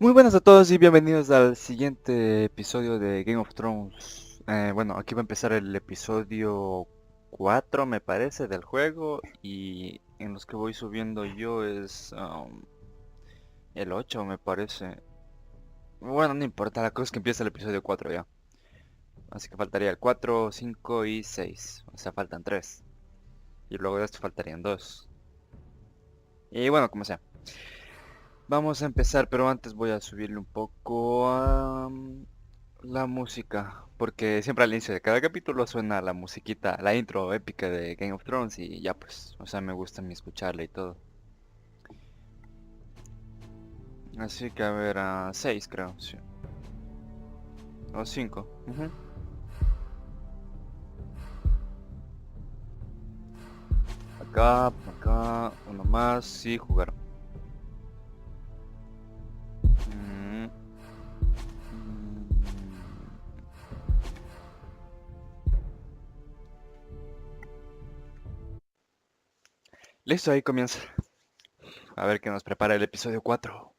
Muy buenas a todos y bienvenidos al siguiente episodio de Game of Thrones. Bueno, aquí va a empezar el episodio 4, me parece, del juego, y en los que voy subiendo yo es el 8, me parece. Bueno, no importa, la cosa es que empieza el episodio 4 ya. Así que faltaría el 4, 5 y 6. O sea, faltan 3. Y luego de esto faltarían 2. Y bueno, como sea. Vamos a empezar, pero antes voy a subirle un poco a la música, porque siempre al inicio de cada capítulo suena la musiquita, la intro épica de Game of Thrones y ya pues, o sea, me gusta a mí escucharla y todo. Así que a ver, a 6 creo, sí. O 5. Acá, uno más y jugaron. Mm, mm. Listo, ahí comienza. A ver qué nos prepara el episodio 4.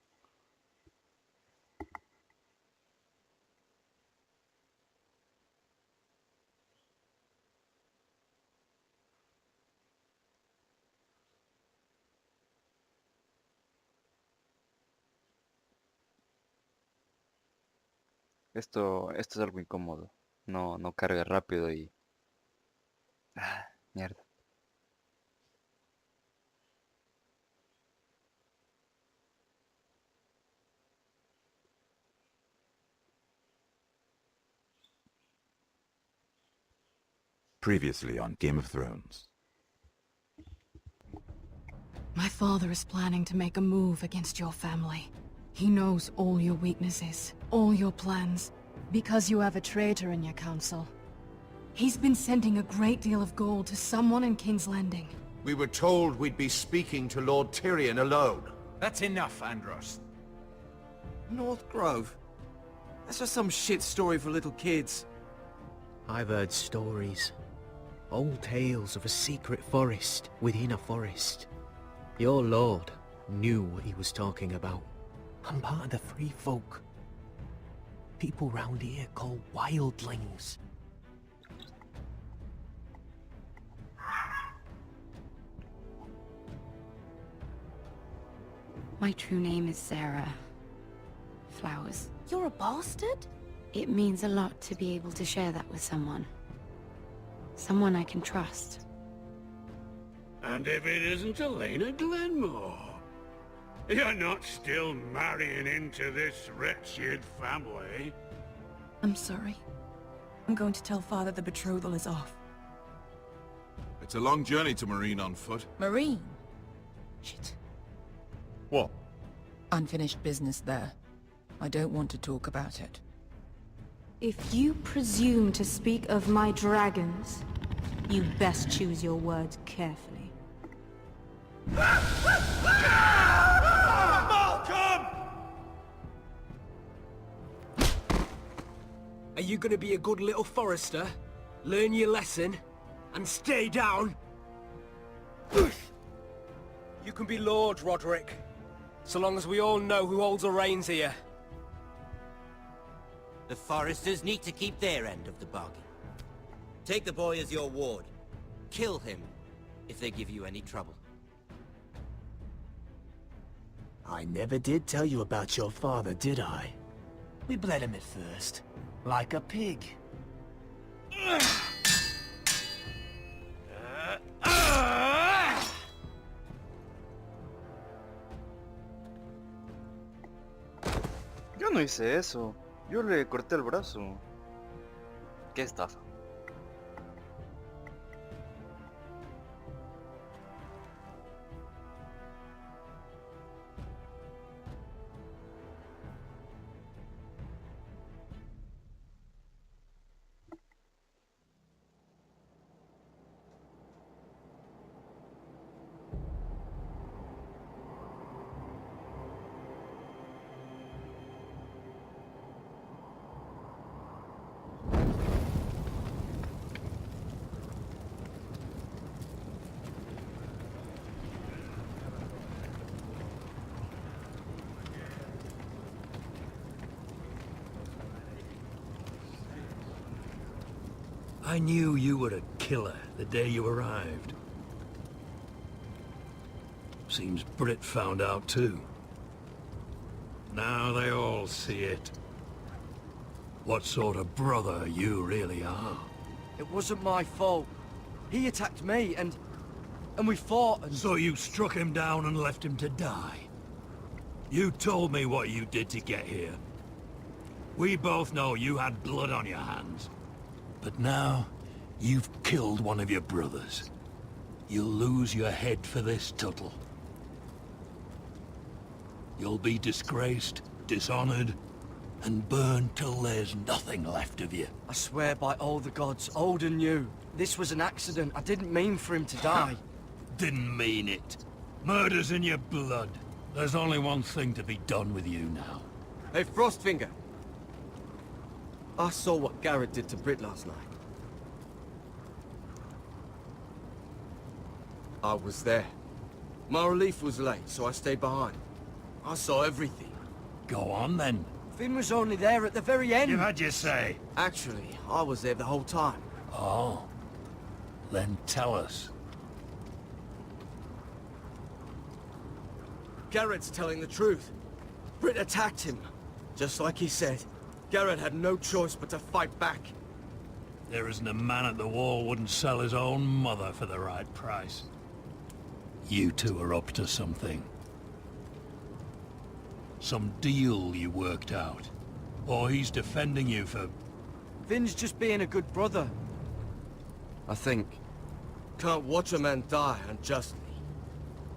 Esto es algo incómodo. No carga rápido y... Ah, mierda. Previously on Game of Thrones. My father is planning to make a move against your family. He knows all your weaknesses, all your plans, because you have a traitor in your council. He's been sending a great deal of gold to someone in King's Landing. We were told we'd be speaking to Lord Tyrion alone. That's enough, Andros. North Grove? That's just some shit story for little kids. I've heard stories. Old tales of a secret forest within a forest. Your lord knew what he was talking about. I'm part of the free folk. People round here call wildlings. My true name is Sarah Flowers. You're a bastard? It means a lot to be able to share that with someone. Someone I can trust. And if it isn't Elena Glenmore, you're not still marrying into this wretched family. I'm sorry. I'm going to tell Father the betrothal is off. It's a long journey to Marine on foot. Marine? Shit. What? Unfinished business there. I don't want to talk about it. If you presume to speak of my dragons, you best choose your words carefully. Malcolm! Are you gonna be a good little forester? Learn your lesson? And stay down? You can be Lord, Roderick. So long as we all know who holds the reins here. The Foresters need to keep their end of the bargain. Take the boy as your ward. Kill him if they give you any trouble. I never did tell you about your father, did I? We bled him at first, like a pig. Yo no hice eso. Yo le corté el brazo. Qué estafa. I knew you were a killer the day you arrived. Seems Brit found out too. Now they all see it. What sort of brother you really are. It wasn't my fault. He attacked me, and we fought, and... So you struck him down and left him to die? You told me what you did to get here. We both know you had blood on your hands. But now, you've killed one of your brothers. You'll lose your head for this, Tuttle. You'll be disgraced, dishonored, and burned till there's nothing left of you. I swear by all the gods, old and new, this was an accident. I didn't mean for him to die. Didn't mean it. Murder's in your blood. There's only one thing to be done with you now. Hey, Frostfinger. I saw what Garrett did to Brit last night. I was there. My relief was late, so I stayed behind. I saw everything. Go on, then. Finn was only there at the very end. You've had your say. Actually, I was there the whole time. Oh. Then tell us. Garrett's telling the truth. Brit attacked him. Just like he said. Garrett had no choice but to fight back. There isn't a man at the wall wouldn't sell his own mother for the right price. You two are up to something. Some deal you worked out. Or he's defending you for... Finn's just being a good brother. I think. Can't watch a man die unjustly.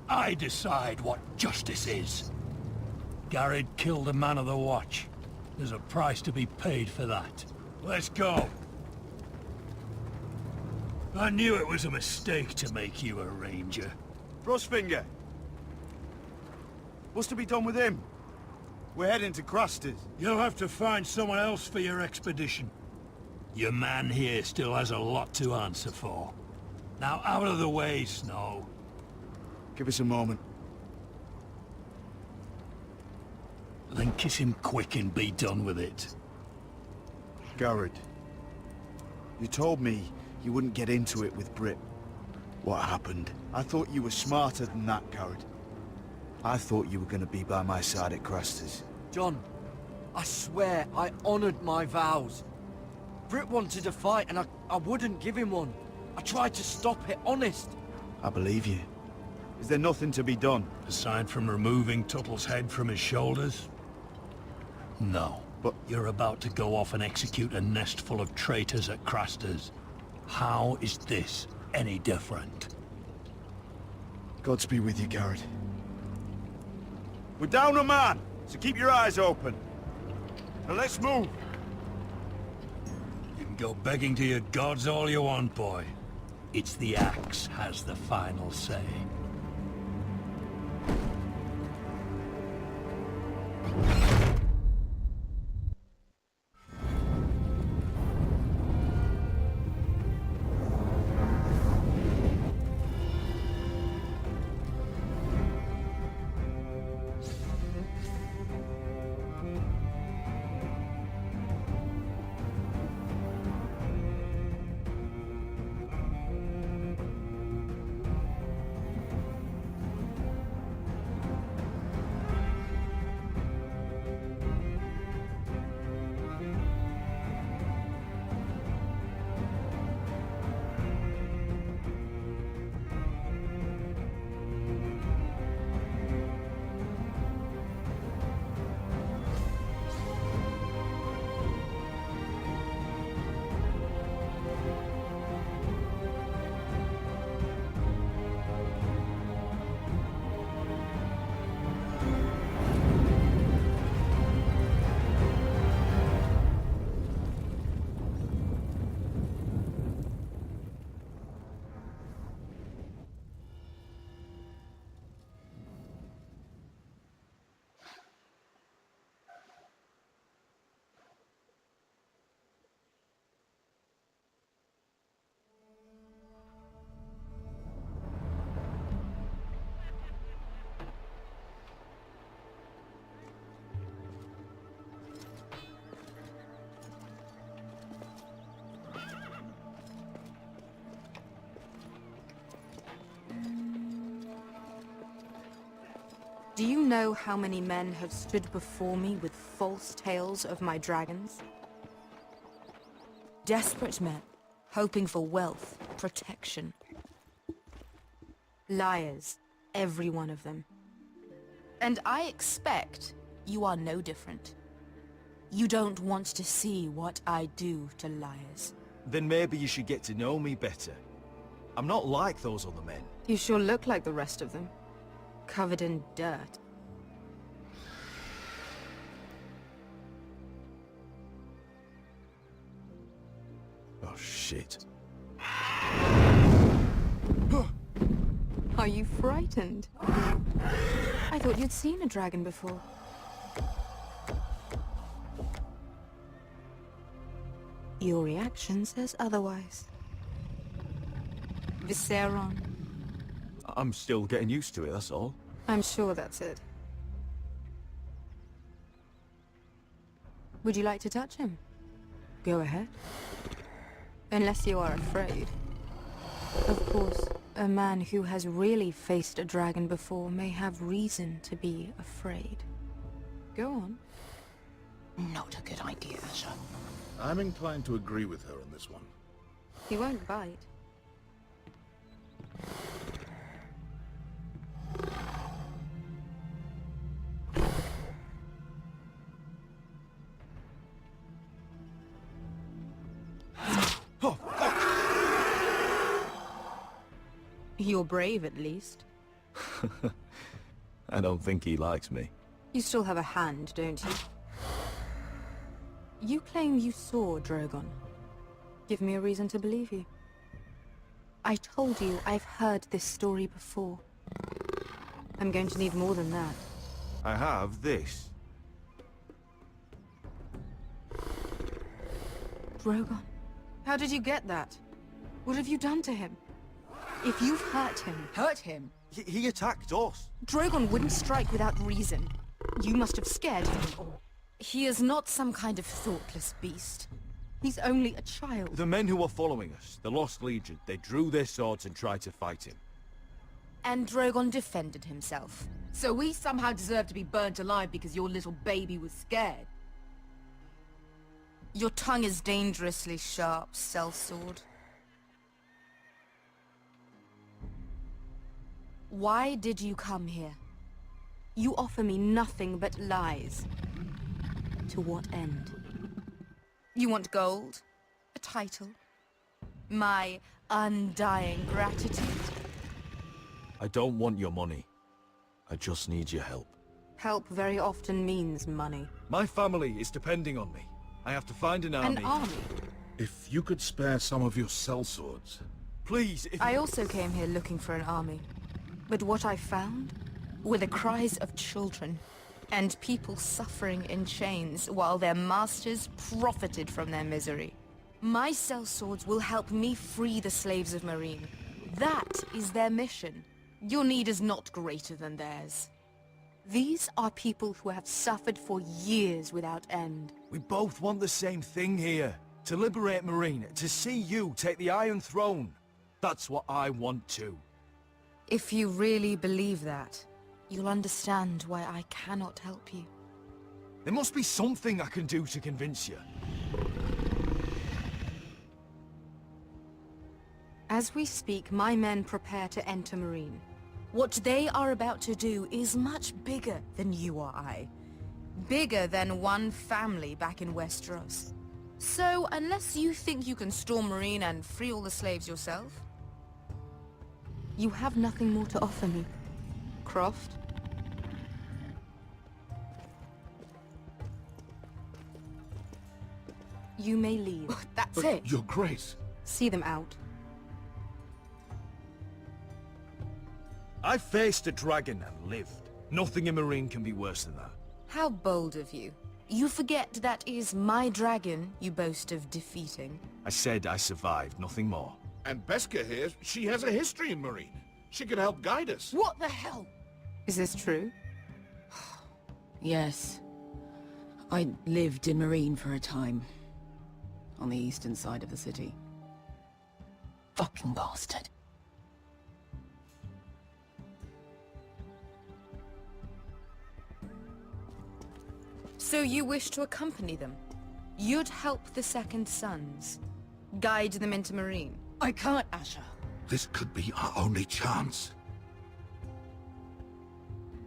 I decide what justice is. Garrett killed a man of the watch. There's a price to be paid for that. Let's go. I knew it was a mistake to make you a ranger. Frostfinger. What's to be done with him? We're heading to Cruster's. You'll have to find someone else for your expedition. Your man here still has a lot to answer for. Now out of the way, Snow. Give us a moment. Then kiss him quick and be done with it. Garrett. You told me you wouldn't get into it with Brit. What happened? I thought you were smarter than that, Garrett. I thought you were going to be by my side at Cruster's. John, I swear I honored my vows. Brit wanted a fight and I wouldn't give him one. I tried to stop it, honest. I believe you. Is there nothing to be done? Aside from removing Tuttle's head from his shoulders? No. But you're about to go off and execute a nest full of traitors at Craster's. How is this any different? Godspeed with you, Garrett. We're down a man, so keep your eyes open. Now let's move. You can go begging to your gods all you want, boy. It's the axe has the final say. Do you know how many men have stood before me with false tales of my dragons? Desperate men, hoping for wealth, protection. Liars, every one of them. And I expect you are no different. You don't want to see what I do to liars. Then maybe you should get to know me better. I'm not like those other men. You sure look like the rest of them. Covered in dirt. Oh, shit. Are you frightened? I thought you'd seen a dragon before. Your reaction says otherwise. Viseron. I'm still getting used to it, that's all. I'm sure that's it. Would you like to touch him? Go ahead. Unless you are afraid. Of course, a man who has really faced a dragon before may have reason to be afraid. Go on. Not a good idea, sir. I'm inclined to agree with her on this one. He won't bite. You're brave, at least. I don't think he likes me. You still have a hand, don't you? You claim you saw Drogon. Give me a reason to believe you. I told you I've heard this story before. I'm going to need more than that. I have this. Drogon, how did you get that? What have you done to him? If you've hurt him... Hurt him? He attacked us. Drogon wouldn't strike without reason. You must have scared him or... He is not some kind of thoughtless beast. He's only a child. The men who were following us, the Lost Legion, they drew their swords and tried to fight him. And Drogon defended himself. So we somehow deserve to be burnt alive because your little baby was scared? Your tongue is dangerously sharp, sellsword. Why did you come here? You offer me nothing but lies. To what end? You want gold? A title? My undying gratitude? I don't want your money. I just need your help. Help very often means money. My family is depending on me. I have to find an army. An army? If you could spare some of your sellswords. Please, if I also came here looking for an army. But what I found were the cries of children and people suffering in chains while their masters profited from their misery. My sellswords will help me free the slaves of Meereen. That is their mission. Your need is not greater than theirs. These are people who have suffered for years without end. we both want the same thing here. To liberate Meereen, to see you take the Iron Throne. That's what I want too. If you really believe that, you'll understand why I cannot help you. There must be something I can do to convince you. As we speak, my men prepare to enter Meereen. What they are about to do is much bigger than you or I. Bigger than one family back in Westeros. So, unless you think you can storm Meereen and free all the slaves yourself, you have nothing more to offer me, Croft. You may leave. That's But it. Your Grace. See them out. I faced a dragon and lived. Nothing in Meereen can be worse than that. How bold of you. You forget that is my dragon you boast of defeating. I said I survived, nothing more. And Beskha here, she has a history in Meereen. She could help guide us. What the hell? Is this true? Yes. I lived in Meereen for a time. On the eastern side of the city. Fucking bastard. So you wish to accompany them? You'd help the Second Sons? Guide them into Marine? I can't, Asher. This could be our only chance.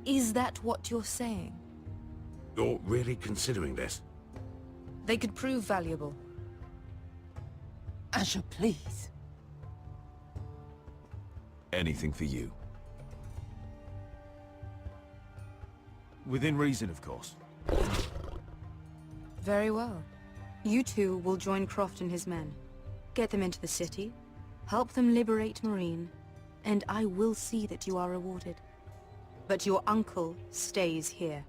Is that what you're saying? You're really considering this? They could prove valuable. Asher, please. Anything for you. Within reason, of course. Very well. You two will join Croft and his men. Get them into the city, help them liberate Marine, and I will see that you are rewarded. But your uncle stays here.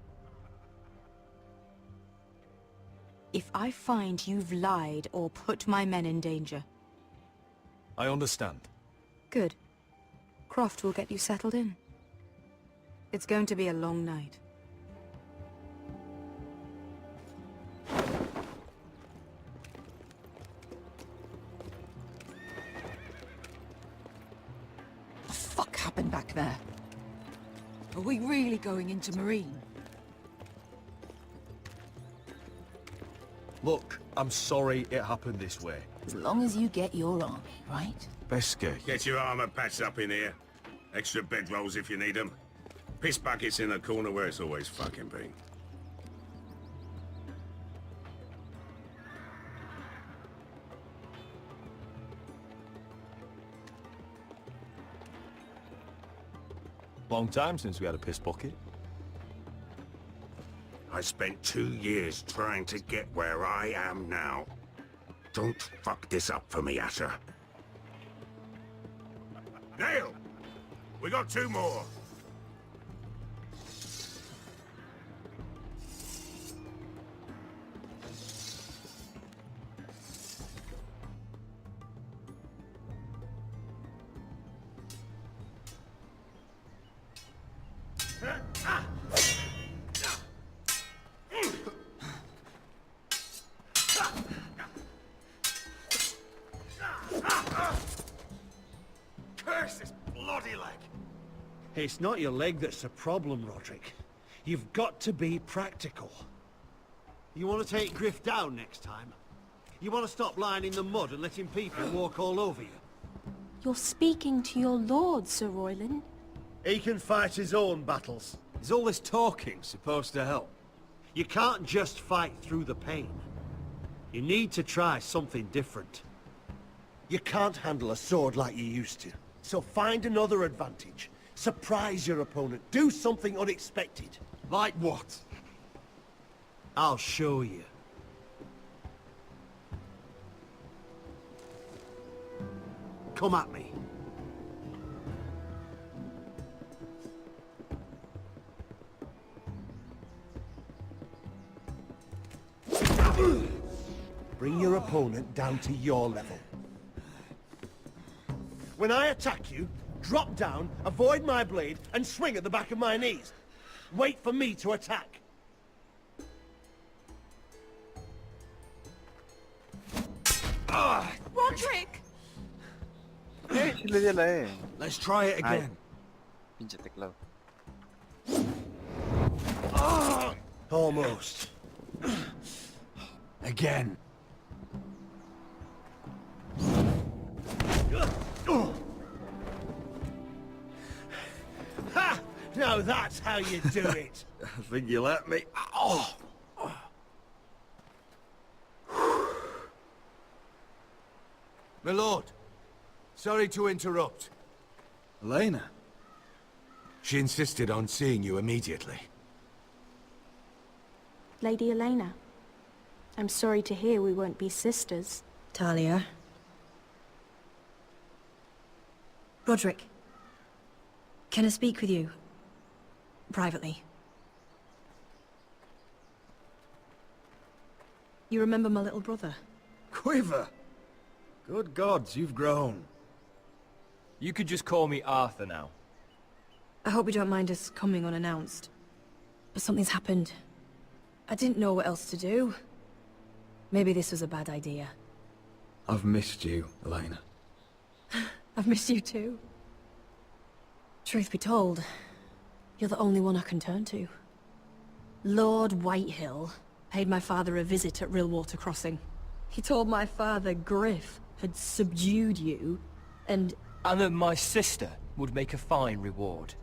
If I find you've lied or put my men in danger... I understand. Good. Croft will get you settled in. It's going to be a long night. What the fuck happened back there? Are we really going into Marine? Look, I'm sorry it happened this way. As long as you get your army, right? Beskay. Get your armor patched up in here. Extra bedrolls if you need them. Piss buckets in the corner where it's always fucking been. Long time since we had a piss bucket. I spent 2 years trying to get where I am now. Don't fuck this up for me, Asher. Nail! We got 2 more! Curse this bloody leg! It's not your leg that's the problem, Roderick. You've got to be practical. You want to take Griff down next time? You want to stop lying in the mud and letting people walk all over you? You're speaking to your lord, Sir Royland. He can fight his own battles. Is all this talking supposed to help? You can't just fight through the pain. You need to try something different. You can't handle a sword like you used to. So find another advantage. Surprise your opponent. Do something unexpected. Like what? I'll show you. Come at me. Bring your opponent down to your level. When I attack you, drop down, avoid my blade, and swing at the back of my knees. Wait for me to attack. Roderick! Sí le di a la E. Let's try it again. Ay, pinche teclado. Almost. Again. Ha! Now that's how you do it. I think you let me. Oh! My lord, sorry to interrupt. Elena. She insisted on seeing you immediately. Lady Elena, I'm sorry to hear we won't be sisters. Talia. Roderick. Can I speak with you? Privately. You remember my little brother? Quiver. Good gods, you've grown. You could just call me Arthur now. I hope you don't mind us coming unannounced. But something's happened. I didn't know what else to do. Maybe this was a bad idea. I've missed you, Elena. I've missed you too. Truth be told, you're the only one I can turn to. Lord Whitehill paid my father a visit at Rillwater Crossing. He told my father Griff had subdued you, and that my sister would make a fine reward.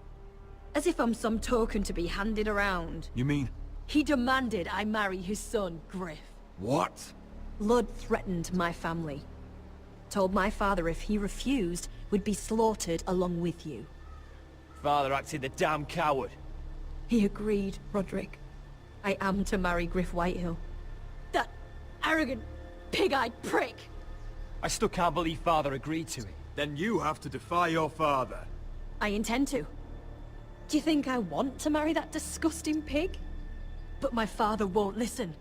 as if I'm some token to be handed around. You mean? He demanded I marry his son, Griff. What? Lord threatened my family. Told my father if he refused, we'd be slaughtered along with you. Father acted the damn coward. He agreed, Roderick. I am to marry Griff Whitehill. That arrogant, pig-eyed prick! I still can't believe Father agreed to it. Then you have to defy your father. I intend to. Do you think I want to marry that disgusting pig? But my father won't listen.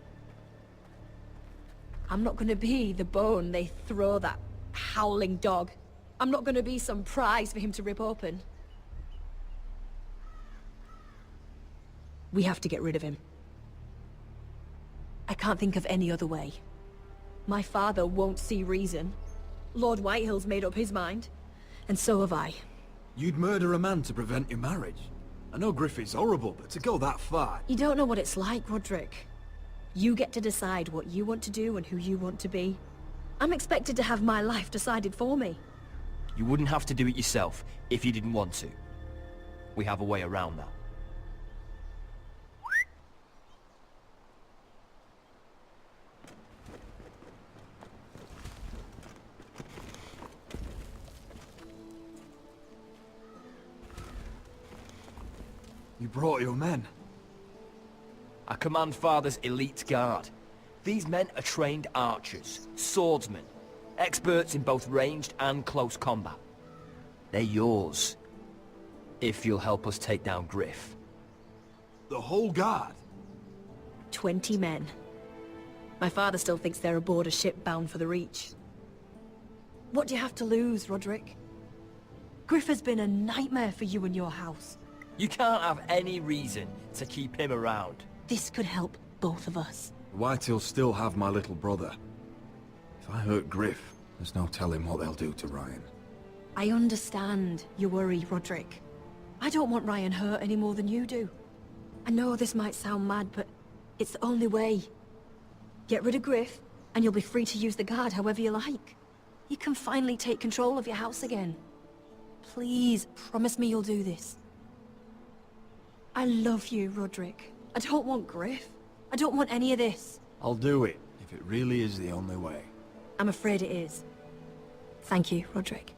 I'm not gonna be the bone they throw that howling dog. I'm not gonna be some prize for him to rip open. We have to get rid of him. I can't think of any other way. My father won't see reason. Lord Whitehill's made up his mind. And so have I. You'd murder a man to prevent your marriage. I know Griffith's horrible, but to go that far... You don't know what it's like, Roderick. You get to decide what you want to do and who you want to be. I'm expected to have my life decided for me. You wouldn't have to do it yourself if you didn't want to. We have a way around that. You brought your men. I command Father's elite guard. These men are trained archers, swordsmen, experts in both ranged and close combat. They're yours, if you'll help us take down Griff. The whole guard? 20 men. My father still thinks they're aboard a ship bound for the Reach. What do you have to lose, Roderick? Griff has been a nightmare for you and your house. You can't have any reason to keep him around. This could help both of us. Whitehills still have my little brother. If I hurt Griff, there's no telling what they'll do to Ryan. I understand your worry, Roderick. I don't want Ryan hurt any more than you do. I know this might sound mad, but it's the only way. Get rid of Griff, and you'll be free to use the guard however you like. You can finally take control of your house again. Please, promise me you'll do this. I love you, Roderick. I don't want Griff. I don't want any of this. I'll do it, if it really is the only way. I'm afraid it is. Thank you, Roderick.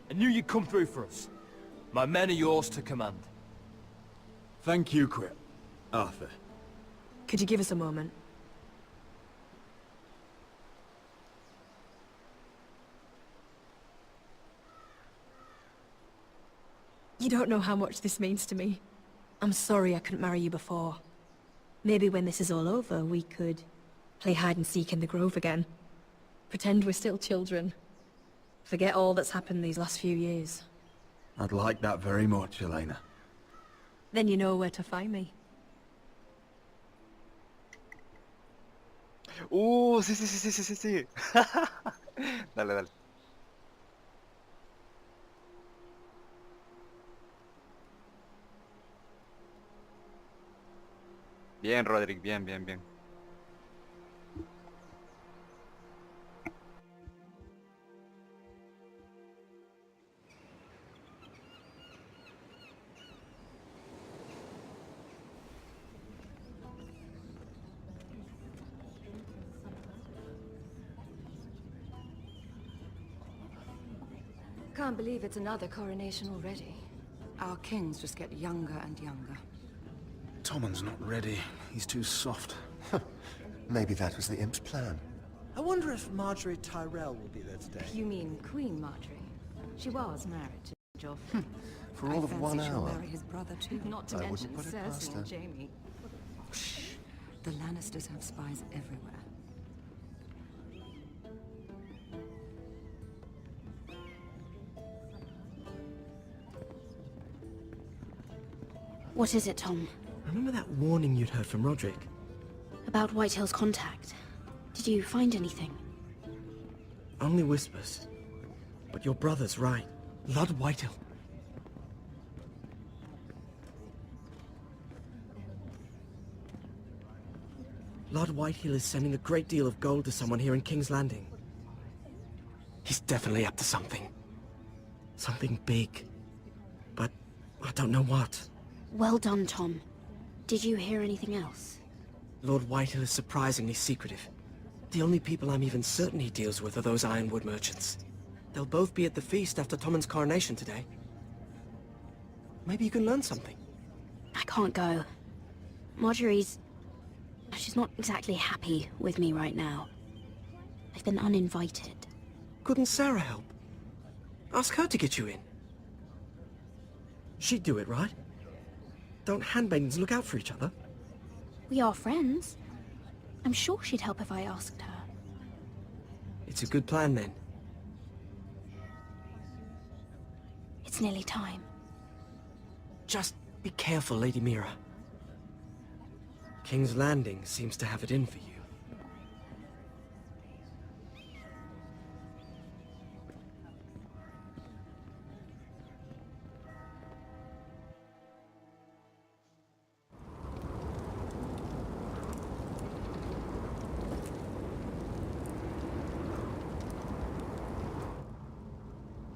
I knew you'd come through for us. My men are yours to command. Thank you, Quip. Arthur. Could you give us a moment? You don't know how much this means to me. I'm sorry I couldn't marry you before. Maybe when this is all over, we could play hide and seek in the grove again. Pretend we're still children. Forget all that's happened these last few years. I'd like that very much, Elena. Then you know where to find me. Sí, sí, sí, sí, sí, sí. Dale, dale. Bien, Roderick, bien, bien, bien. Can't believe it's another coronation already. Our kings just get younger and younger. Tommen's not ready. He's too soft. Maybe that was the imp's plan. I wonder if Marjorie Tyrell will be there today. You mean Queen Marjorie? She was married to Geoff. For all of 1 she'll hour. marry his brother too. Not to I mention wouldn't put it past Cersei her. and Jaime. The Lannisters have spies everywhere. What is it, Tom? Remember that warning you'd heard from Roderick? About Whitehill's contact. Did you find anything? Only whispers. But your brother's right. Lord Whitehill. Lord Whitehill is sending a great deal of gold to someone here in King's Landing. He's definitely up to something. Something big. But I don't know what. Well done, Tom. Did you hear anything else? Lord Whitehill is surprisingly secretive. The only people I'm even certain he deals with are those ironwood merchants. They'll both be at the feast after Tommen's coronation today. Maybe you can learn something. I can't go. She's not exactly happy with me right now. I've been uninvited. Couldn't Sarah help? Ask her to get you in. She'd do it, right? Don't handmaidens look out for each other? We are friends. I'm sure she'd help if I asked her. It's a good plan, then. It's nearly time. Just be careful, Lady Mira. King's Landing seems to have it in for you.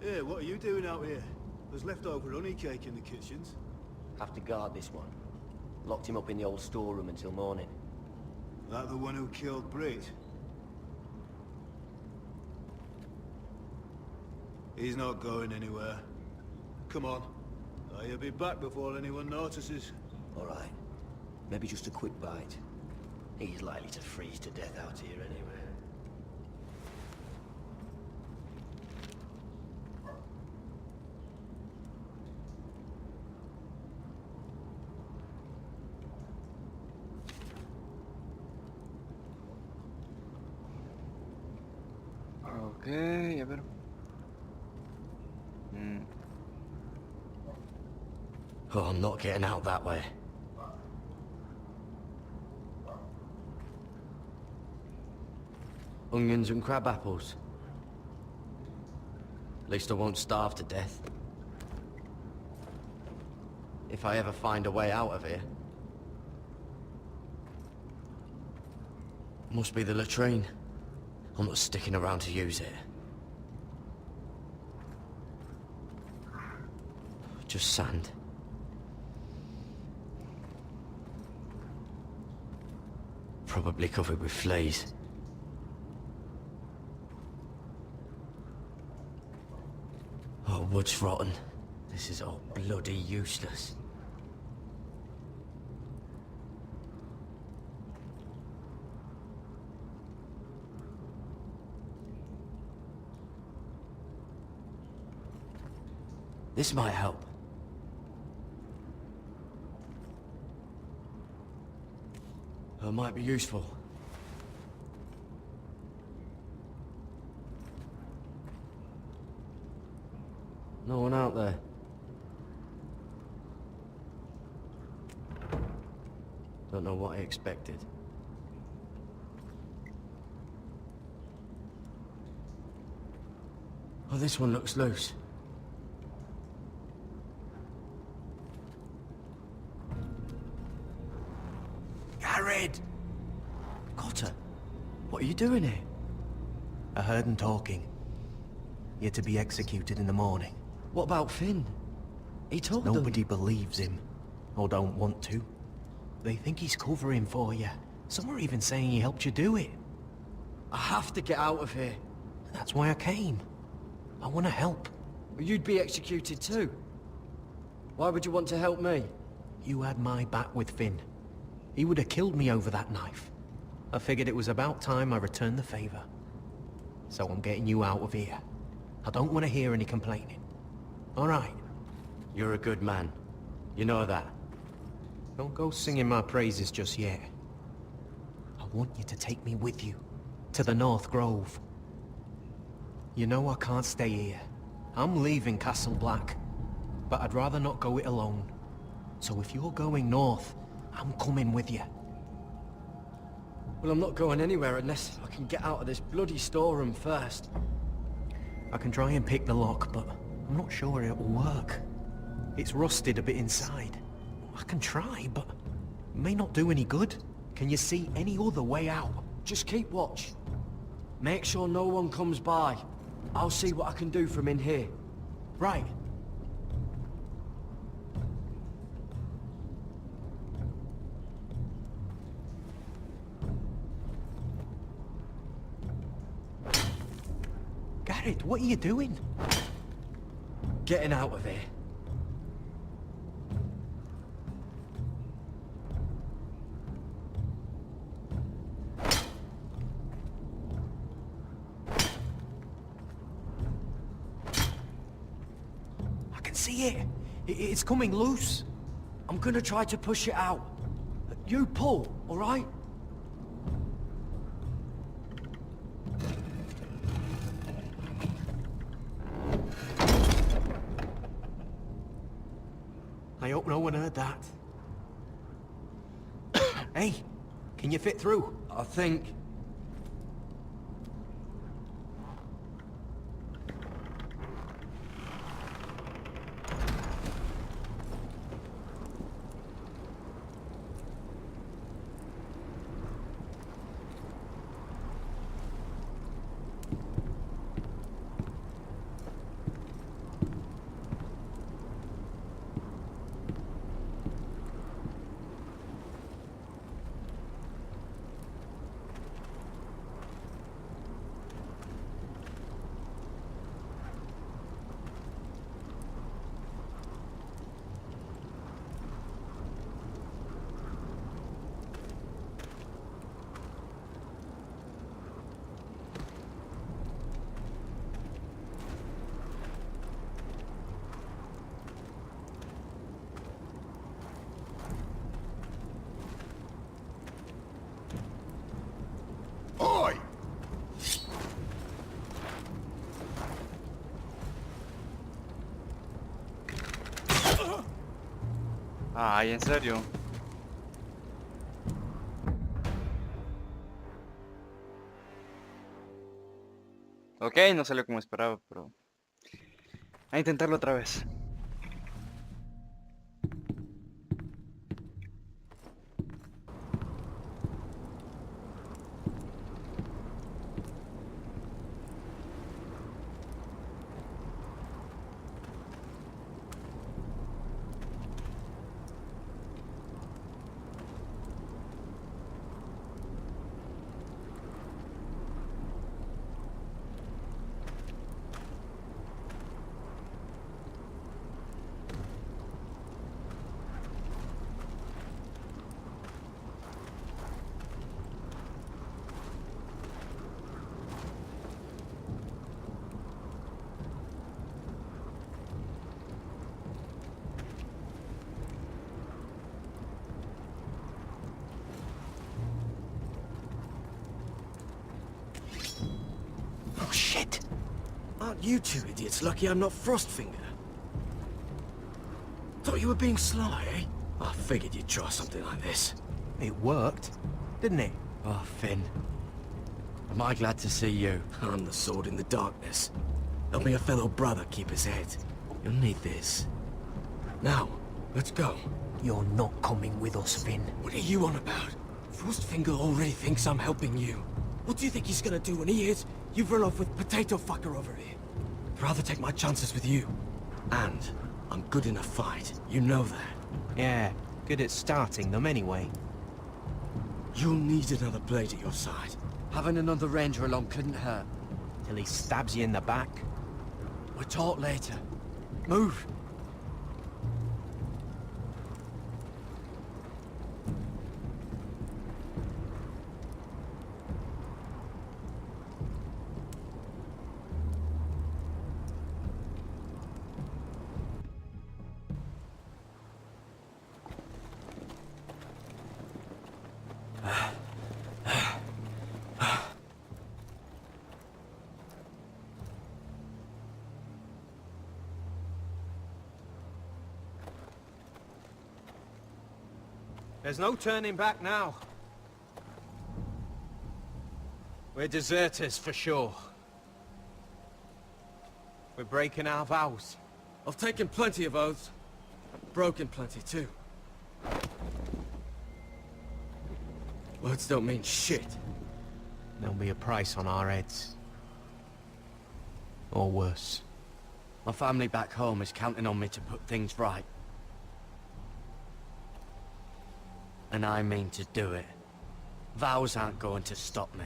Hey, what are you doing out here? There's leftover honey cake in the kitchens. Have to guard this one. Locked him up in the old storeroom until morning. That the one who killed Brit? He's not going anywhere. Come on. He'll be back before anyone notices. All right. Maybe just a quick bite. He's likely to freeze to death out here anyway. Ok, a ver. Oh, I'm not getting out that way. Onions and crab apples. At least I won't starve to death. If I ever find a way out of here. Must be the latrine. I'm not sticking around to use it. Just sand. Probably covered with fleas. Oh, wood's rotten. This is all bloody useless. This might help. It might be useful. No one out there. Don't know what I expected. Oh, this one looks loose. Jared! Cotter, what are you doing here? I heard them talking. You're to be executed in the morning. What about Finn? He told them... Nobody believes him, or don't want to. They think he's covering for you. Some are even saying he helped you do it. I have to get out of here. That's why I came. I want to help. But you'd be executed too. Why would you want to help me? You had my back with Finn. He would have killed me over that knife. I figured it was about time I returned the favor. So I'm getting you out of here. I don't want to hear any complaining. All right? You're a good man. You know that. Don't go singing my praises just yet. I want you to take me with you. To the North Grove. You know I can't stay here. I'm leaving Castle Black. But I'd rather not go it alone. So if you're going north, I'm coming with you. Well, I'm not going anywhere unless I can get out of this bloody storeroom first. I can try and pick the lock, but I'm not sure it'll work. It's rusted a bit inside. I can try, but it may not do any good. Can you see any other way out? Just keep watch. Make sure no one comes by. I'll see what I can do from in here. Right. Garrett, what are you doing? Getting out of here. I can see it. It's coming loose. I'm gonna try to push it out. You pull, all right? I hope no one heard that. Hey, can you fit through? I think. Oi! Ay, en serio. Ok, no salió como esperaba, pero a intentarlo otra vez. Oh shit! Aren't you two idiots lucky I'm not Frostfinger? Thought you were being sly, eh? I figured you'd try something like this. It worked, didn't it? Oh, Finn. Am I glad to see you? I'm the sword in the darkness. Help me a fellow brother keep his head. You'll need this. Now, let's go. You're not coming with us, Finn. What are you on about? Frostfinger already thinks I'm helping you. What do you think he's gonna do when he hears you've run off with Potato Fucker over here? I'd rather take my chances with you. And I'm good in a fight. You know that. Yeah, good at starting them anyway. You'll need another blade at your side. Having another ranger along couldn't hurt. Till he stabs you in the back. We'll talk later. Move! There's no turning back now. We're deserters for sure. We're breaking our vows. I've taken plenty of oaths. Broken plenty too. Words don't mean shit. There'll be a price on our heads. Or worse. My family back home is counting on me to put things right. And I mean to do it. Vows aren't going to stop me.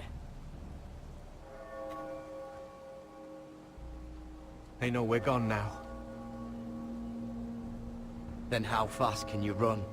They know we're gone now. Then how fast can you run?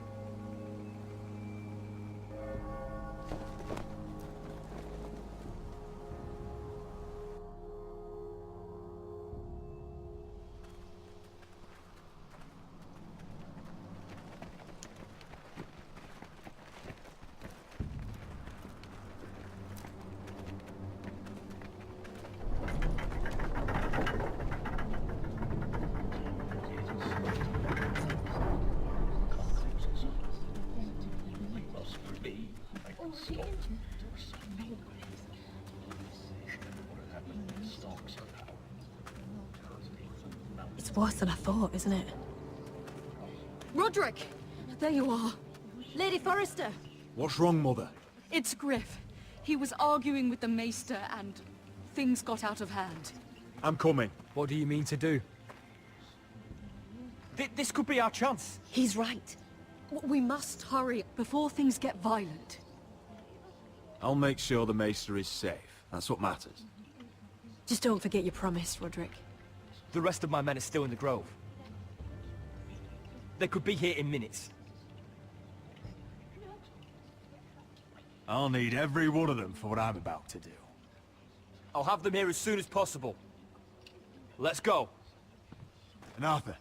It's worse than I thought, isn't it? Roderick! There you are. Lady Forrester! What's wrong, Mother? It's Griff. He was arguing with the Maester and things got out of hand. I'm coming. What do you mean to do? This could be our chance. He's right. We must hurry before things get violent. I'll make sure the Maester is safe. That's what matters. Just don't forget your promise, Roderick. The rest of my men are still in the grove. They could be here in minutes. I'll need every one of them for what I'm about to do. I'll have them here as soon as possible. Let's go. And Arthur,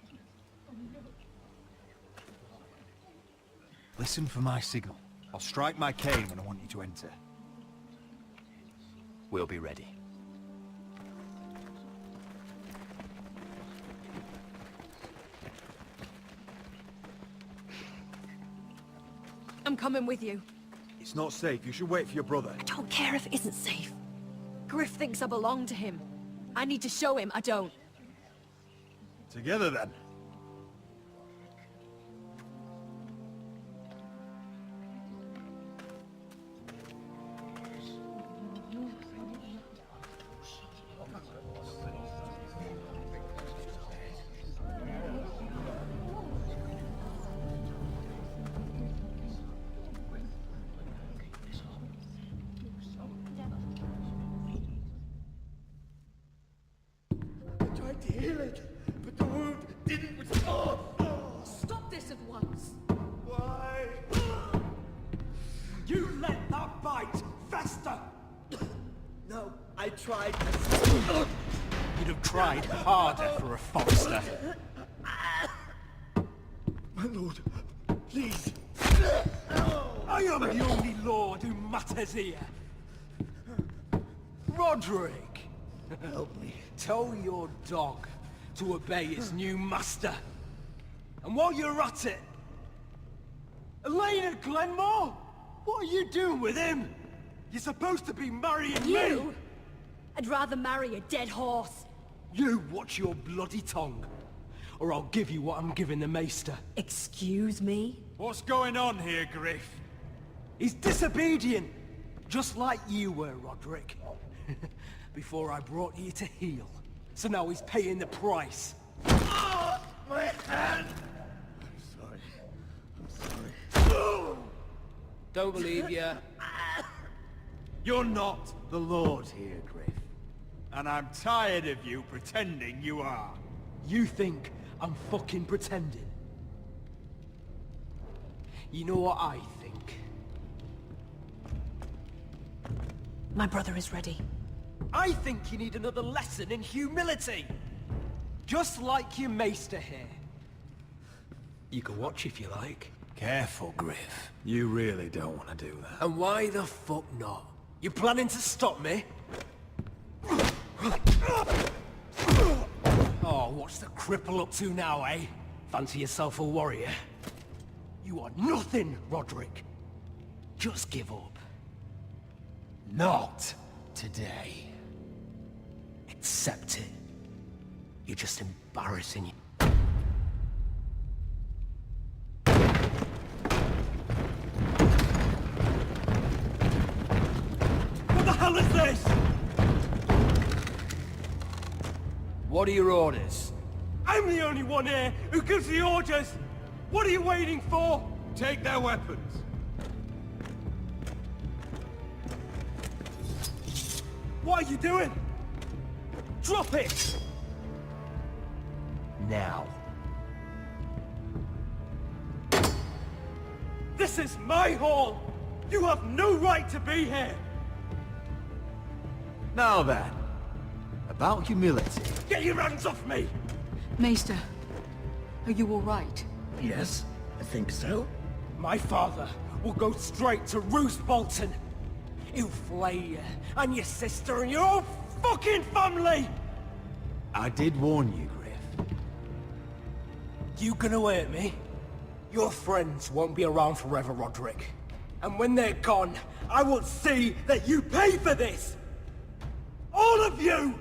listen for my signal. I'll strike my cane when I want you to enter. We'll be ready. I'm coming with you. It's not safe. You should wait for your brother. I don't care if it isn't safe. Griff thinks I belong to him. I need to show him I don't. Together, then. Tried to heal it, but the wound didn't restore. Stop this at once. Why? You let that bite fester! No, I tried. You'd have tried harder for a Forrester. My lord, please. I am the only lord who matters here. Roderick! Help me. Tell your dog to obey his new master. And while you're at it... Elena Glenmore? What are you doing with him? You're supposed to be marrying me! You? I'd rather marry a dead horse. You watch your bloody tongue, or I'll give you what I'm giving the Maester. Excuse me? What's going on here, Griff? He's disobedient, just like you were, Roderick. Before I brought you to heel. So now he's paying the price. Oh, my hand! I'm sorry. Don't believe ya. You're not the Lord here, Griff. And I'm tired of you pretending you are. You think I'm fucking pretending? You know what I think? My brother is ready. I think you need another lesson in humility. Just like your maester here. You can watch if you like. Careful, Griff. You really don't want to do that. And why the fuck not? You planning to stop me? Oh, what's the cripple up to now, eh? Fancy yourself a warrior? You are nothing, Roderick. Just give up. Not today. Accept it. You're just embarrassing you. hell is this? What are your orders? I'm the only one here who gives the orders. What are you waiting for? Take their weapons. What are you doing? Drop it! Now. This is my hall! You have no right to be here! Now then, about humility. Get your hands off me! Maester, are you all right? Yes, I think so. My father will go straight to Roose Bolton. He'll flay you, and your sister, and your whole fucking family! I did warn you, Griff. You gonna hurt me? Your friends won't be around forever, Roderick. And when they're gone, I will see that you pay for this! All of you!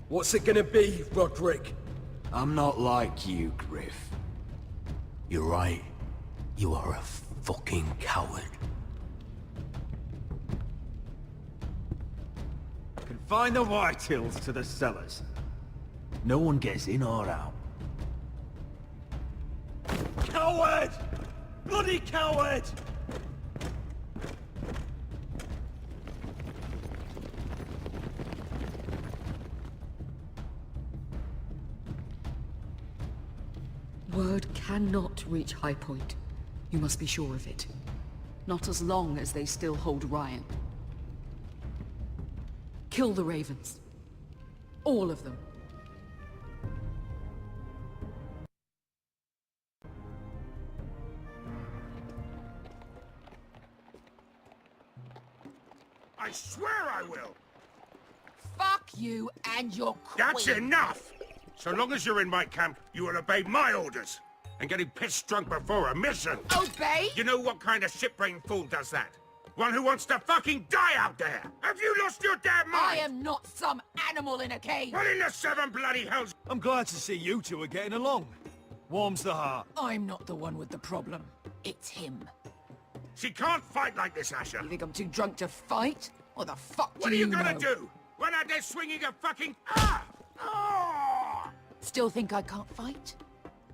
What's it gonna be, Roderick? I'm not like you, Griff. You're right. You are a fucking coward. Confine the Whitehills to the cellars. No one gets in or out. Coward! Bloody coward! Word cannot reach High Point. You must be sure of it. Not as long as they still hold Ryan. Kill the Ravens. All of them. I swear I will! Fuck you and your queen. That's enough! So long as you're in my camp, you will obey my orders. And getting pissed drunk before a mission. Obey? You know what kind of shit-brained fool does that? One who wants to fucking die out there! Have you lost your damn mind? I am not some animal in a cage. What in the seven bloody hells? I'm glad to see you two are getting along. Warms the heart. I'm not the one with the problem. It's him. She can't fight like this, Asher. You think I'm too drunk to fight? What the fuck What do are you gonna know? do? Run out there swinging a fucking... Ah! Ah! Still think I can't fight?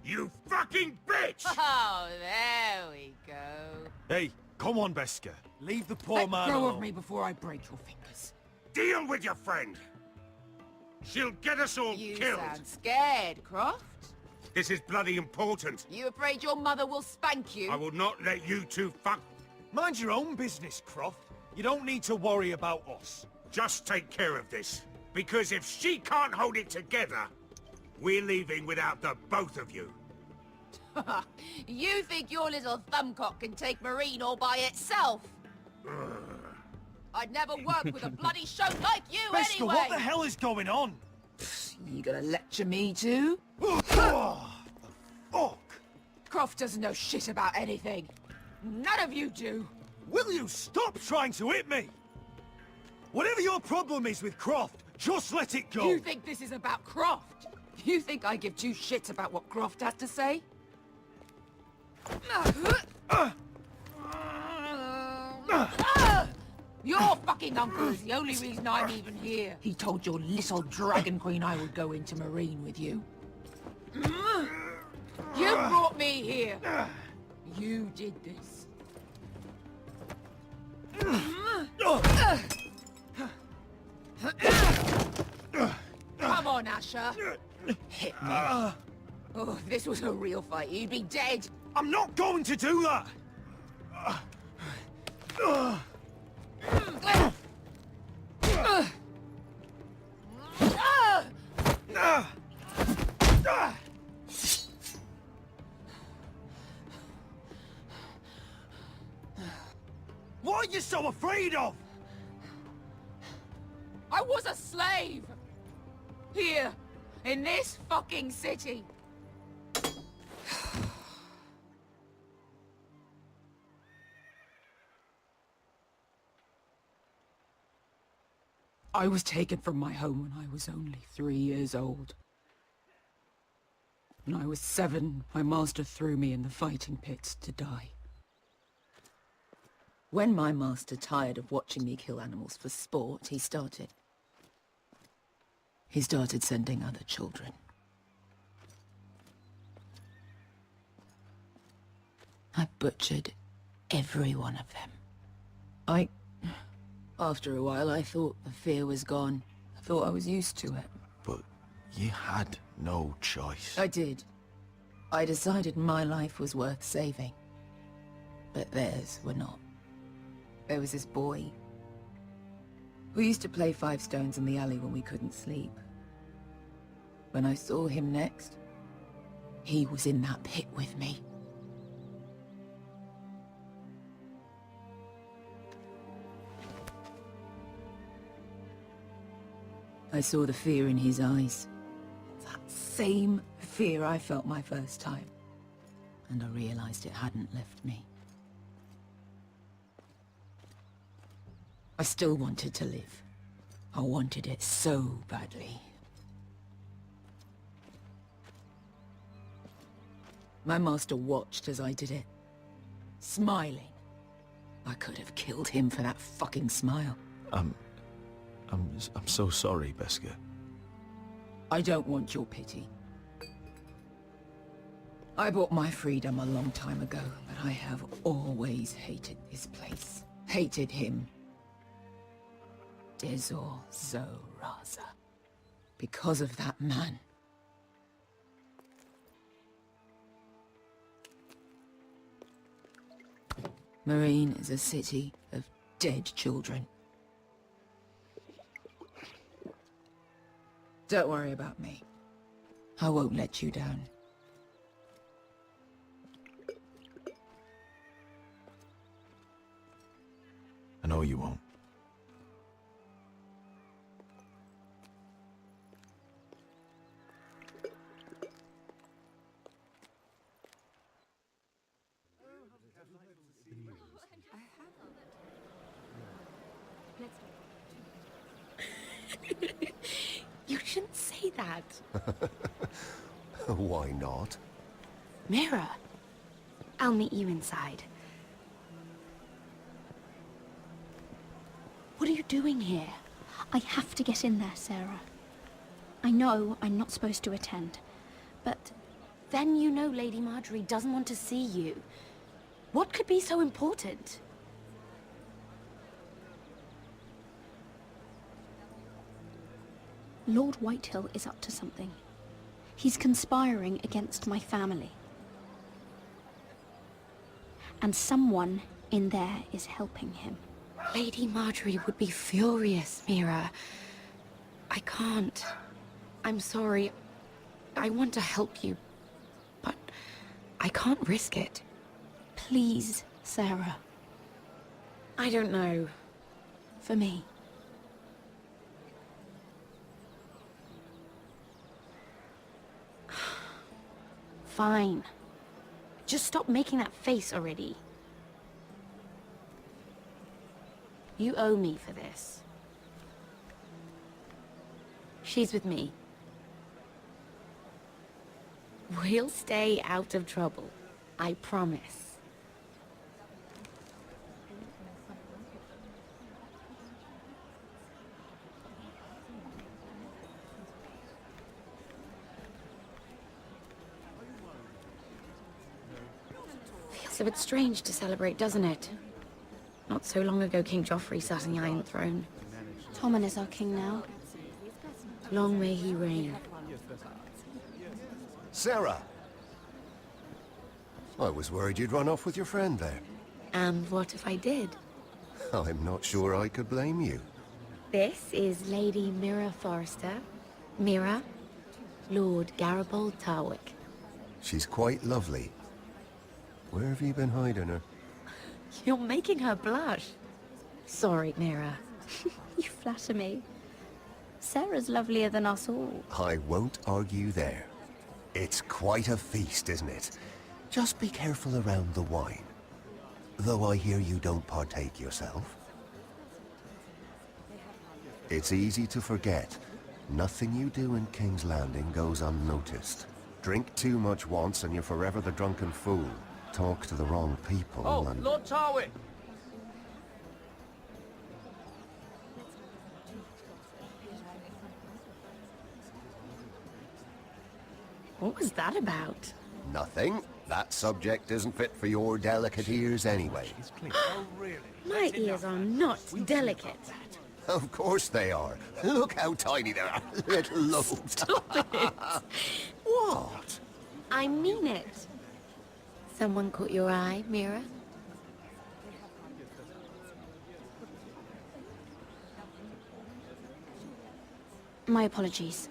You fucking bitch! Oh, there we go. Hey, come on, Beska. Leave the poor man Let go alone. of me before I break your fingers. Deal with your friend. She'll get us all You killed. sound scared, Croft. This is bloody important. You afraid your mother will spank you? I will not let you two fuck... Mind your own business, Croft. You don't need to worry about us. Just take care of this. Because if she can't hold it together, we're leaving without the both of you. You think your little thumbcock can take Marine all by itself? I'd never work with a bloody show like you Beska, anyway! what the hell is going on? You gonna lecture me too? Fuck! Croft doesn't know shit about anything. None of you do. Will you stop trying to hit me? Whatever your problem is with Croft, just let it go. You think this is about Croft? You think I give two shits about what Croft has to say? Your fucking uncle is the only reason I'm even here. He told your little dragon queen I would go into Marine with you. You brought me here. You did this. Come on, Asher. Hit me. Oh, if this was a real fight, you'd be dead. I'm not going to do that! What are you so afraid of? I was a slave! Here, in this fucking city. I was taken from my home when I was only 3 years old. When I was 7, my master threw me in the fighting pits to die. When my master tired of watching me kill animals for sport, he started sending other children. I butchered every one of them. After a while, I thought the fear was gone. I thought I was used to it. But you had no choice. I did. I decided my life was worth saving. But theirs were not. There was this boy. We used to play 5 stones in the alley when we couldn't sleep. When I saw him next, he was in that pit with me. I saw the fear in his eyes. That same fear I felt my first time. And I realized it hadn't left me. I still wanted to live. I wanted it so badly. My master watched as I did it, smiling. I could have killed him for that fucking smile. I'm so sorry, Beskar. I don't want your pity. I bought my freedom a long time ago, but I have always hated this place. Hated him. Dezor Zoraza. Because of that man. Marine is a city of dead children. Don't worry about me. I won't let you down. I know you won't. You shouldn't say that. Why not? Mira, I'll meet you inside. What are you doing here? I have to get in there, Sarah. I know I'm not supposed to attend, but... Then you know Lady Marjorie doesn't want to see you. What could be so important? Lord Whitehill is up to something. He's conspiring against my family. And someone in there is helping him. Lady Marjorie would be furious, Mira. I can't. I'm sorry. I want to help you, but I can't risk it. Please, Sarah. I don't know. For me. Fine. Just stop making that face already. You owe me for this. She's with me. We'll stay out of trouble. I promise. Feels a bit strange to celebrate, doesn't it? Not so long ago, King Joffrey sat on the Iron Throne. Tommen is our king now. Long may he reign. Sarah! I was worried you'd run off with your friend there. And what if I did? I'm not sure I could blame you. This is Lady Mira Forrester. Mira, Lord Garibald Tarwick. She's quite lovely. Where have you been hiding her? You're making her blush. Sorry, Mira. You flatter me. Sarah's lovelier than us all. I won't argue there. It's quite a feast, isn't it? Just be careful around the wine. Though I hear you don't partake yourself. It's easy to forget. Nothing you do in King's Landing goes unnoticed. Drink too much once and you're forever the drunken fool. Talk to the wrong people and... Lord Tarwick! What was that about? Nothing. That subject isn't fit for your delicate ears anyway. Oh, really? My ears are not delicate. Of course they are. Look how tiny they are. Little lobes. Stop it! What? I mean it. Someone caught your eye, Mira? My apologies.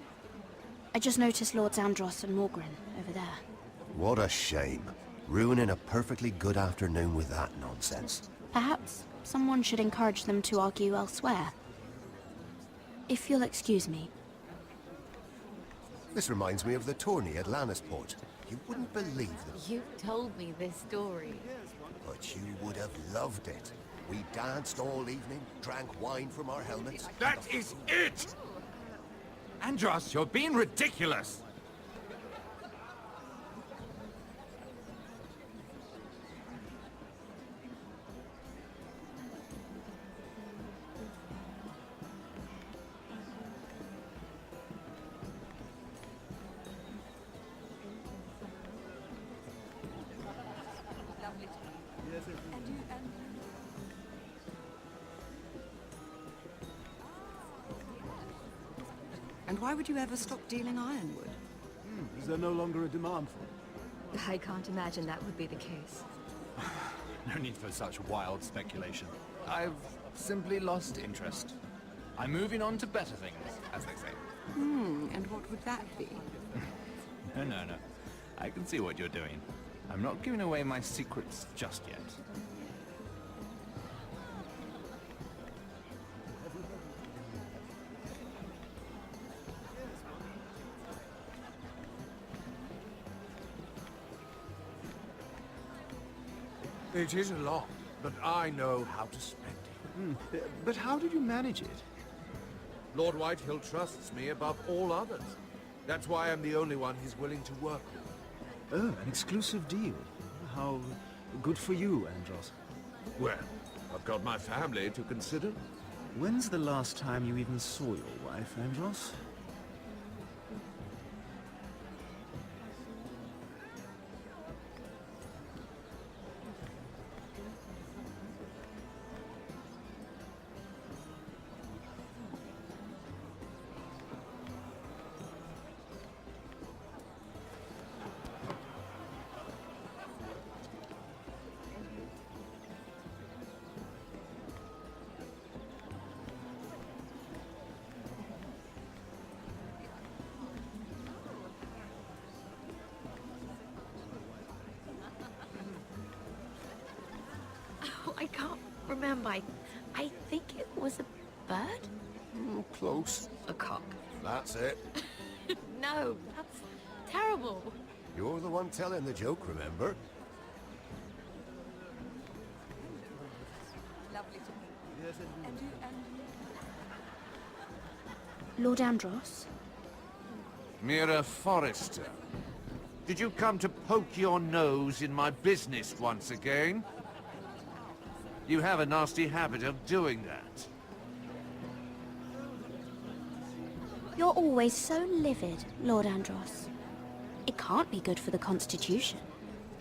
I just noticed Lords Andros and Morgren over there. What a shame. Ruining a perfectly good afternoon with that nonsense. Perhaps someone should encourage them to argue elsewhere. If you'll excuse me. This reminds me of the tourney at Lannisport. You wouldn't believe it. You've told me this story. But you would have loved it. We danced all evening, drank wine from our helmets. That is it! Andros, you're being ridiculous! And why would you ever stop dealing ironwood? Is there no longer a demand for it? I can't imagine that would be the case. No need for such wild speculation. I've simply lost interest. I'm moving on to better things, as they say. And what would that be? No. I can see what you're doing. I'm not giving away my secrets just yet. It is a lot, but I know how to spend it. But how did you manage it? Lord Whitehill trusts me above all others. That's why I'm the only one he's willing to work with. Oh, an exclusive deal. How good for you, Andros. Well, I've got my family to consider. When's the last time you even saw your wife, Andros? Oh, I can't remember. I think it was a bird? Close. A cock. That's it. No, that's terrible. You're the one telling the joke, remember? Lovely to meet you. And Lord Andros? Mira Forrester, did you come to poke your nose in my business once again? You have a nasty habit of doing that. You're always so livid, Lord Andros. It can't be good for the Constitution.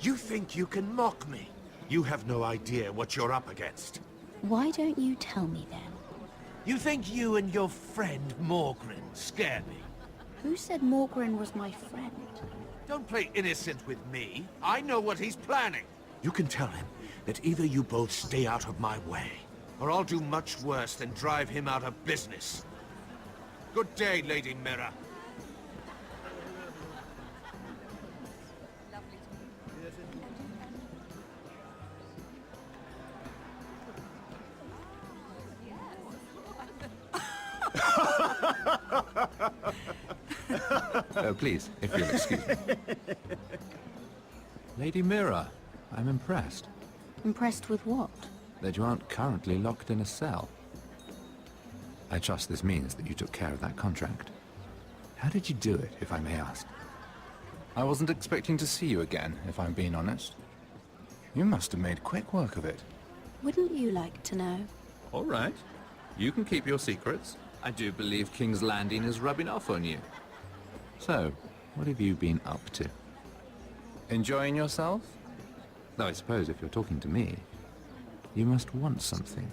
You think you can mock me? You have no idea what you're up against. Why don't you tell me then? You think you and your friend Morgren scare me? Who said Morgren was my friend? Don't play innocent with me. I know what he's planning. You can tell him that either you both stay out of my way, or I'll do much worse than drive him out of business. Good day, Lady Mira. Please, if you'll excuse me. Lady Mira, I'm impressed. Impressed with what? That you aren't currently locked in a cell. I trust this means that you took care of that contract. How did you do it, if I may ask? I wasn't expecting to see you again, if I'm being honest. You must have made quick work of it. Wouldn't you like to know? All right. You can keep your secrets. I do believe King's Landing is rubbing off on you. So, What have you been up to? Enjoying yourself? Though I suppose if you're talking to me, you must want something.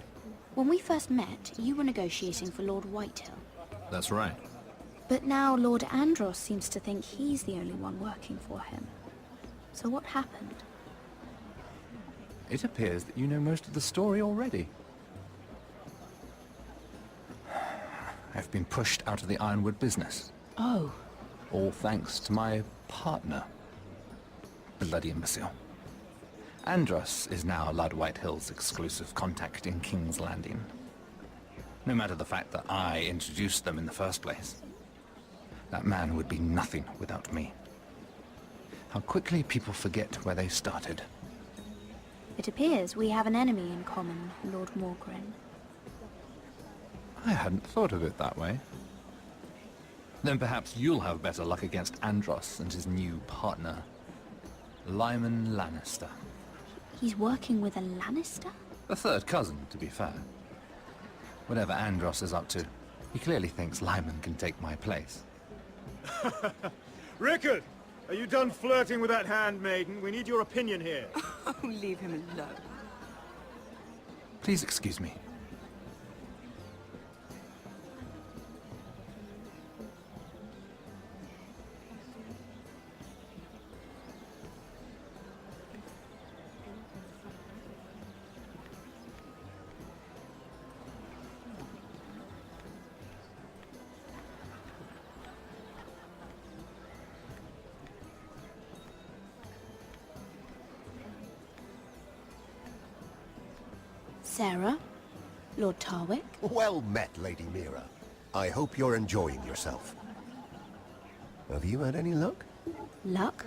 When we first met, you were negotiating for Lord Whitehill. That's right. But now Lord Andros seems to think he's the only one working for him. So what happened? It appears that you know most of the story already. I've been pushed out of the ironwood business. Oh. All thanks to my partner. Bloody imbecile. Andros is now Lord Whitehill's exclusive contact in King's Landing. No matter the fact that I introduced them in the first place. That man would be nothing without me. How quickly people forget where they started. It appears we have an enemy in common, Lord Morgren. I hadn't thought of it that way. Then perhaps you'll have better luck against Andros and his new partner, Lyman Lannister. He's working with a Lannister? A third cousin, to be fair. Whatever Andros is up to, he clearly thinks Lyman can take my place. Rickard! Are you done flirting with that handmaiden? We need your opinion here. Oh, leave him alone. Please excuse me. Sarah? Lord Tarwick? Well met, Lady Mira. I hope you're enjoying yourself. Have you had any luck? Luck?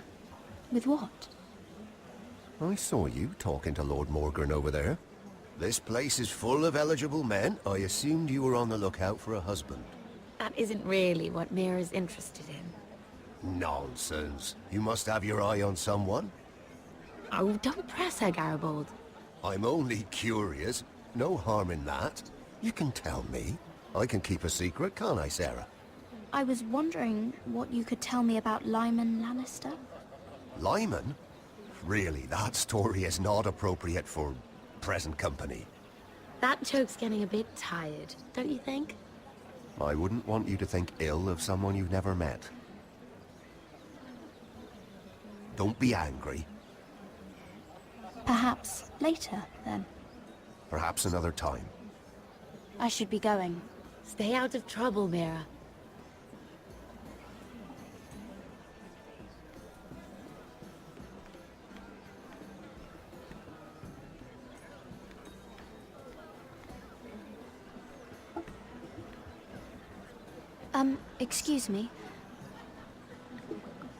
With what? I saw you talking to Lord Morgren over there. This place is full of eligible men. I assumed you were on the lookout for a husband. That isn't really what Mira's interested in. Nonsense. You must have your eye on someone. Oh, don't press her, Garibaldi. I'm only curious. No harm in that. You can tell me. I can keep a secret, can't I, Sarah? I was wondering what you could tell me about Lyman Lannister? Lyman? Really, that story is not appropriate for present company. That joke's getting a bit tired, don't you think? I wouldn't want you to think ill of someone you've never met. Don't be angry. Perhaps later, then. Perhaps another time. I should be going. Stay out of trouble, Mira. Excuse me.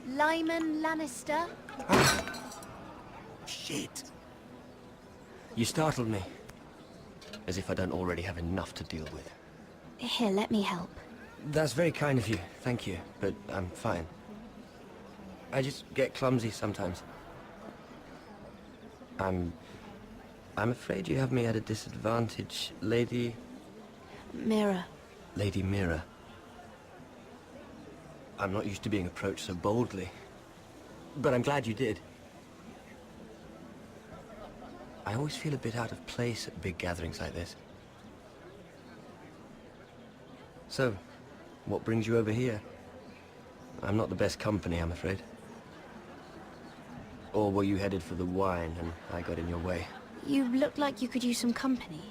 Lyman Lannister? Shit. You startled me. As if I don't already have enough to deal with. Here, let me help. That's very kind of you, thank you, but I'm fine. I just get clumsy sometimes. I'm afraid you have me at a disadvantage, Lady... Mira. Lady Mira. I'm not used to being approached so boldly. But I'm glad you did. I always feel a bit out of place at big gatherings like this. So, what brings you over here? I'm not the best company, I'm afraid. Or were you headed for the wine and I got in your way? You look like you could use some company.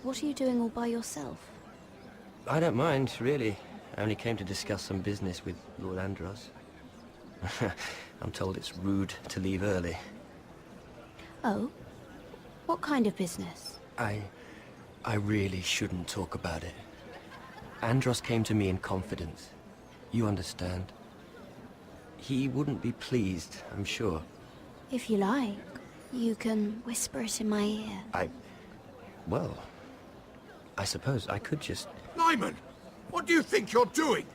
What are you doing all by yourself? I don't mind, really. I only came to discuss some business with Lord Andros. I'm told it's rude to leave early. Oh? What kind of business? I really shouldn't talk about it. Andros came to me in confidence. You understand? He wouldn't be pleased, I'm sure. If you like, you can whisper it in my ear. Well, I suppose I could just... Lyman! What do you think you're doing?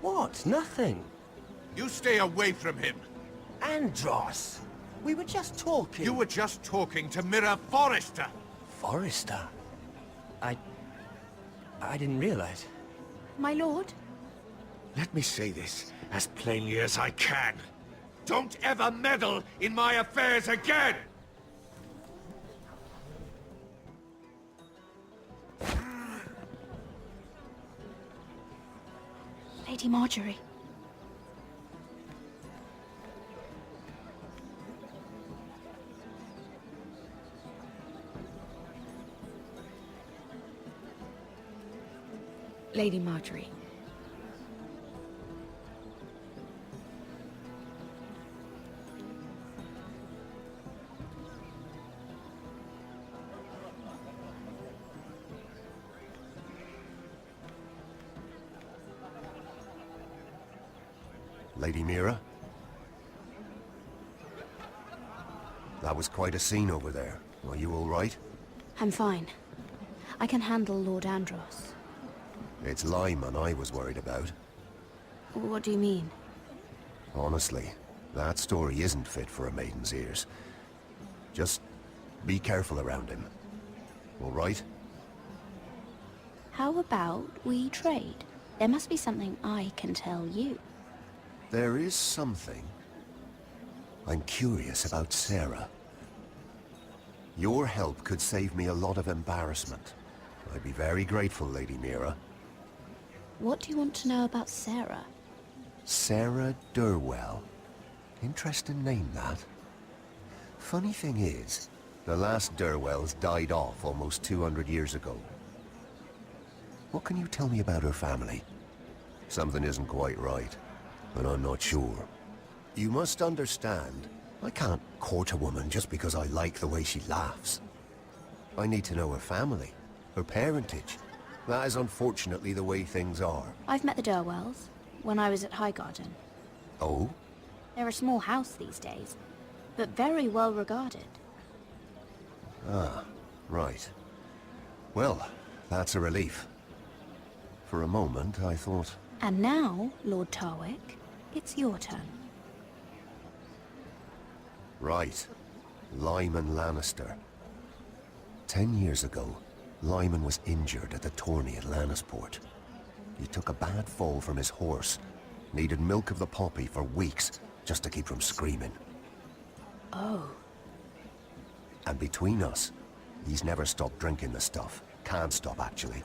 What? Nothing. You stay away from him. Andros! We were just talking. You were just talking to Mira Forrester. Forrester? I didn't realize. My lord? Let me say this as plainly as I can. Don't ever meddle in my affairs again! Lady Marjorie. Lady Marjorie. Lady Mira? That was quite a scene over there. Are you all right? I'm fine. I can handle Lord Andros. It's Lyman I was worried about. What do you mean? Honestly, that story isn't fit for a maiden's ears. Just be careful around him. All right? How about we trade? There must be something I can tell you. There is something. I'm curious about Sarah. Your help could save me a lot of embarrassment. I'd be very grateful, Lady Mira. What do you want to know about Sarah? Sarah Durwell. Interesting name, that. Funny thing is, the last Durwells died off almost 200 years ago. What can you tell me about her family? Something isn't quite right, and I'm not sure. You must understand, I can't court a woman just because I like the way she laughs. I need to know her family, her parentage. That is unfortunately the way things are. I've met the Durwells when I was at Highgarden. Oh? They're a small house these days, but very well regarded. Ah, right. Well, that's a relief. For a moment, I thought... And now, Lord Tarwick, it's your turn. Right. Lyman Lannister. 10 years ago, Lyman was injured at the tourney at Lannisport. He took a bad fall from his horse. Needed milk of the poppy for weeks, just to keep from screaming. Oh. And between us, he's never stopped drinking the stuff. Can't stop, actually.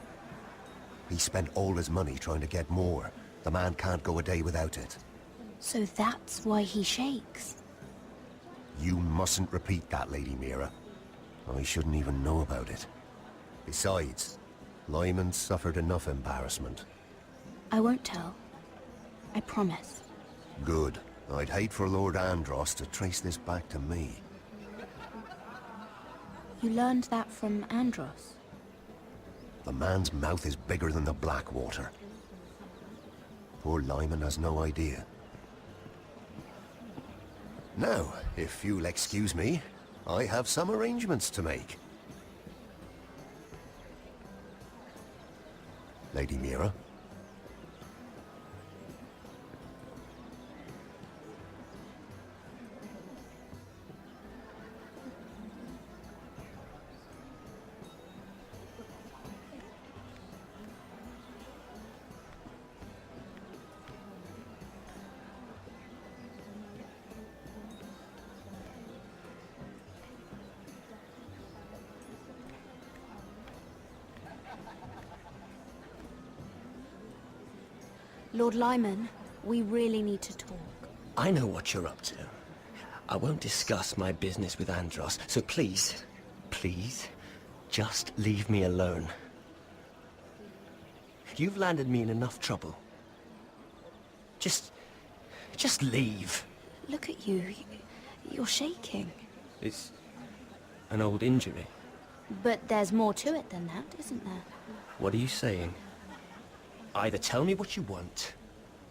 He spent all his money trying to get more. The man can't go a day without it. So that's why he shakes. You mustn't repeat that, Lady Mira. I shouldn't even know about it. Besides, Lyman suffered enough embarrassment. I won't tell. I promise. Good. I'd hate for Lord Andros to trace this back to me. You learned that from Andros? The man's mouth is bigger than the Blackwater. Poor Lyman has no idea. Now, if you'll excuse me, I have some arrangements to make. Lady Mira? Lord Lyman, we really need to talk. I know what you're up to. I won't discuss my business with Andros, so please, please, just leave me alone. You've landed me in enough trouble. Just leave. Look at you. You're shaking. It's an old injury. But there's more to it than that, isn't there? What are you saying? Either tell me what you want,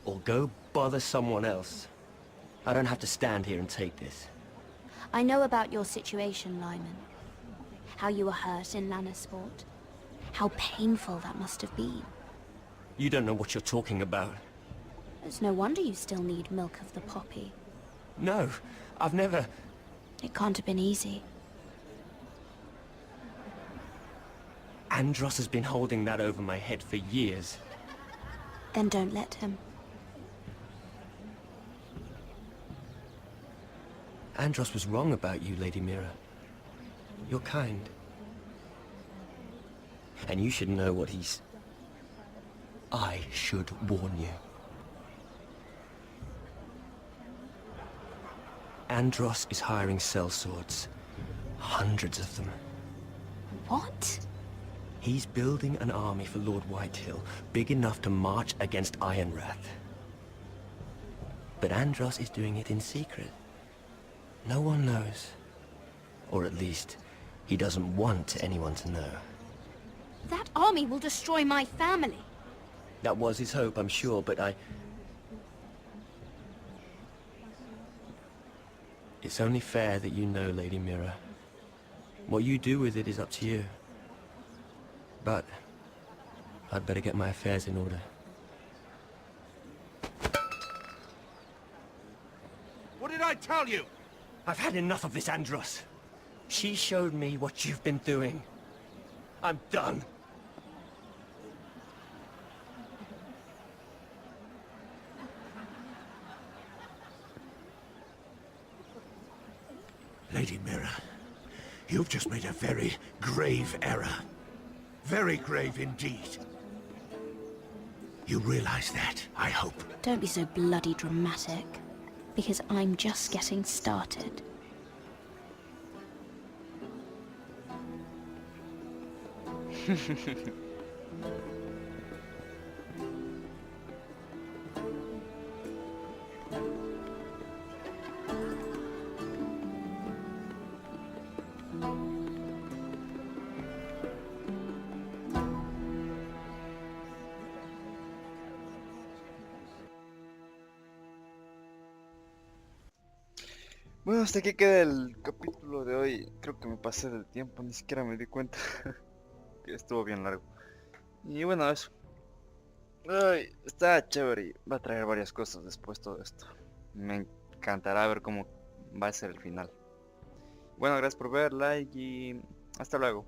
or go bother someone else. I don't have to stand here and take this. I know about your situation, Lyman. How you were hurt in Lannisport. How painful that must have been. You don't know what you're talking about. It's no wonder you still need milk of the poppy. No, I've never... It can't have been easy. Andros has been holding that over my head for years. Then don't let him. Andros was wrong about you, Lady Mira. You're kind. And you should know what he's... I should warn you. Andros is hiring sellswords. Hundreds of them. What? He's building an army for Lord Whitehill, big enough to march against Ironrath. But Andros is doing it in secret. No one knows. Or at least, he doesn't want anyone to know. That army will destroy my family. That was his hope, I'm sure, but It's only fair that you know, Lady Mira. What you do with it is up to you. But I'd better get my affairs in order. What did I tell you? I've had enough of this, Andros. She showed me what you've been doing. I'm done. Lady Mira, you've just made a very grave error. Very grave indeed. You realize that, I hope. Don't be so bloody dramatic, because I'm just getting started. Bueno, hasta aquí queda el capítulo de hoy. Creo que me pasé del tiempo, ni siquiera me di cuenta. Que estuvo bien largo. Y bueno, eso. Ay, está chévere y va a traer varias cosas después todo esto. Me encantará ver cómo va a ser el final. Bueno, gracias por ver, like y hasta luego.